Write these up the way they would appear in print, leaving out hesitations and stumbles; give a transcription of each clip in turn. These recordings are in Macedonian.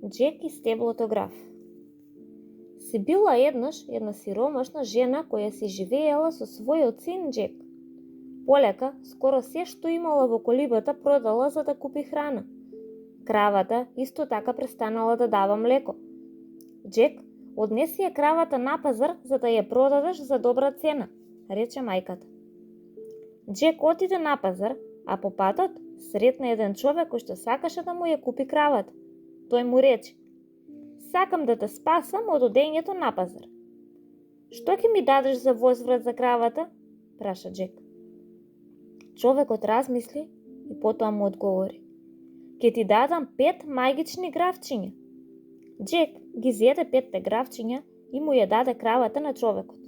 Џек и стеблото граф. Си била еднаш една сиромашна жена која си живеела со својот син Џек. Полека, скоро се што имала во колибата продала за да купи храна. Кравата исто така престанала да дава млеко. Џек, однеси ја кравата на пазар за да ја продадеш за добра цена, рече мајката. Џек отиде на пазар, а по патот сретна еден човек кој што сакаше да му ја купи кравата. Тој му рече: "Сакам да те спасам од одењето на пазар." "Што ќе ми дадеш за возврат за кравата?" праша Џек. Човекот размисли и потоа му одговори: "Ќе ти дадам 5 магични гравчиња." Џек ги зеде 5 гравчиња и му ја даде кравата на човекот.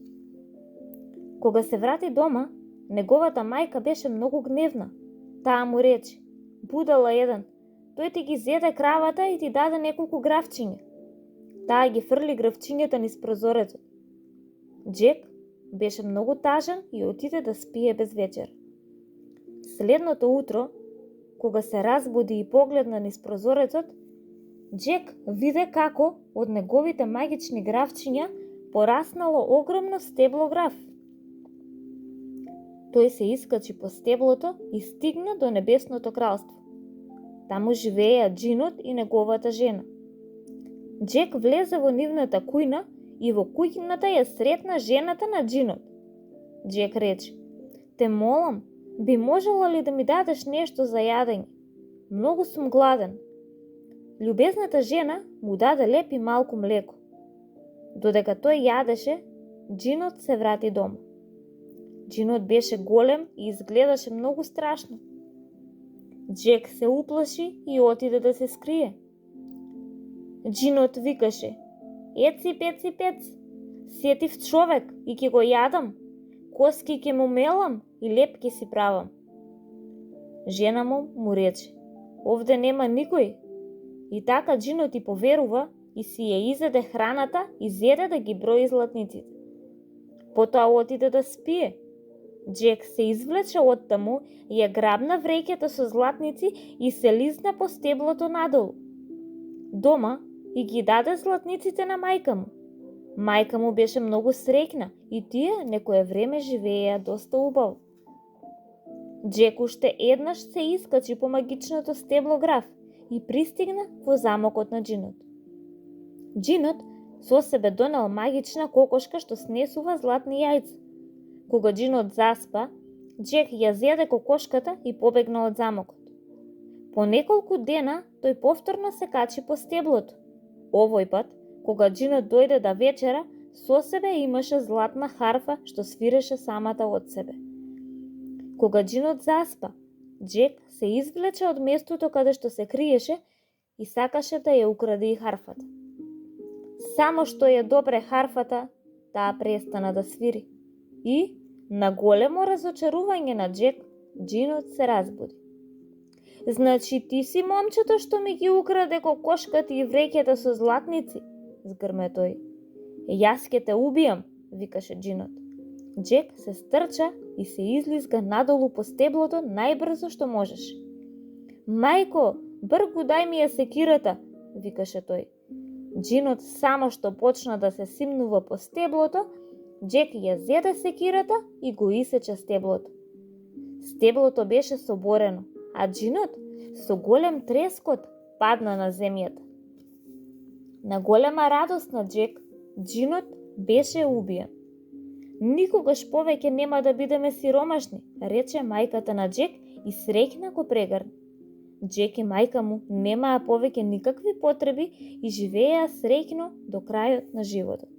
Кога се врати дома, неговата мајка беше многу гневна. Таа му рече: "Будала еден, тој ти ги зеде кравата и ти даде неколку гравчиња." Таа ги фрли гравчињата низ прозорецот. Џек беше многу тажен и отиде да спие без вечер. Следното утро, кога се разбуди и погледна низ прозорецот, Џек виде како од неговите магични гравчиња пораснало огромно стебло граф. Тој се искачи по стеблото и стигна до небесното кралство. Таму живееја џинот и неговата жена. Џек влезе во нивната кујна и во куќната ја сретна жената на џинот. Џек рече: "Те молам, би можела ли да ми дадеш нешто за јадење? Многу сум гладен." Љубезната жена му даде леп и малку млеко. Додека тој јадеше, џинот се врати дома. Џинот беше голем и изгледаше многу страшно. Џек се уплаши и отиде да се скрие. Џинот викаше: "Еци, пеци, пец, сетив човек и ќе го јадам, коски ќе му мелам и леп ќе си правам." Жена му рече: "Овде нема никој." И така џинот и поверува и си ја изеде храната и зеде да ги брои златниците. Потоа отиде да спие. Џек се извлече од таму, ја грабна вреќата со златници и се лизна по стеблото надолу. Дома и ги даде златниците на мајка му. Мајка му беше многу среќна и тие некое време живееја доста убаво. Џек уште еднаш се искачи по магичното стебло граф и пристигна во замокот на џинот. Џинот со себе донел магична кокошка што снесува златни јајца. Кога џинот заспа, Џек ја зеде кокошката и побегна од замокот. По неколку дена тој повторно се качи по стеблото. Овој пат, кога џинот дојде да вечера, со себе имаше златна харфа што свиреше самата од себе. Кога џинот заспа, Џек се извлече од местото каде што се криеше и сакаше да ја украде и харфата. Само што ја допре харфата, таа престана да свири. И, на големо разочарување на Џек, џинот се разбуди. "Значи ти си момчето што ми ги украде кокошката и вреќата со златници?" згрме тој. "Јас ќе те убијам," викаше џинот. Џек се стрча и се излизга надолу по стеблото најбрзо што можеше. "Мајко, бргу дај ми ја секирата," викаше тој. Џинот само што почна да се симнува по стеблото, Џек ја зеде секирата и го исече стеблото. Стеблото беше соборено, а џинот со голем трескот падна на земјата. На голема радост на Џек, џинот беше убиен. "Никогаш повеќе нема да бидеме сиромашни," рече мајката на Џек и среќна го прегрна. Џек и мајка му немаа повеќе никакви потреби и живееа среќно до крајот на животот.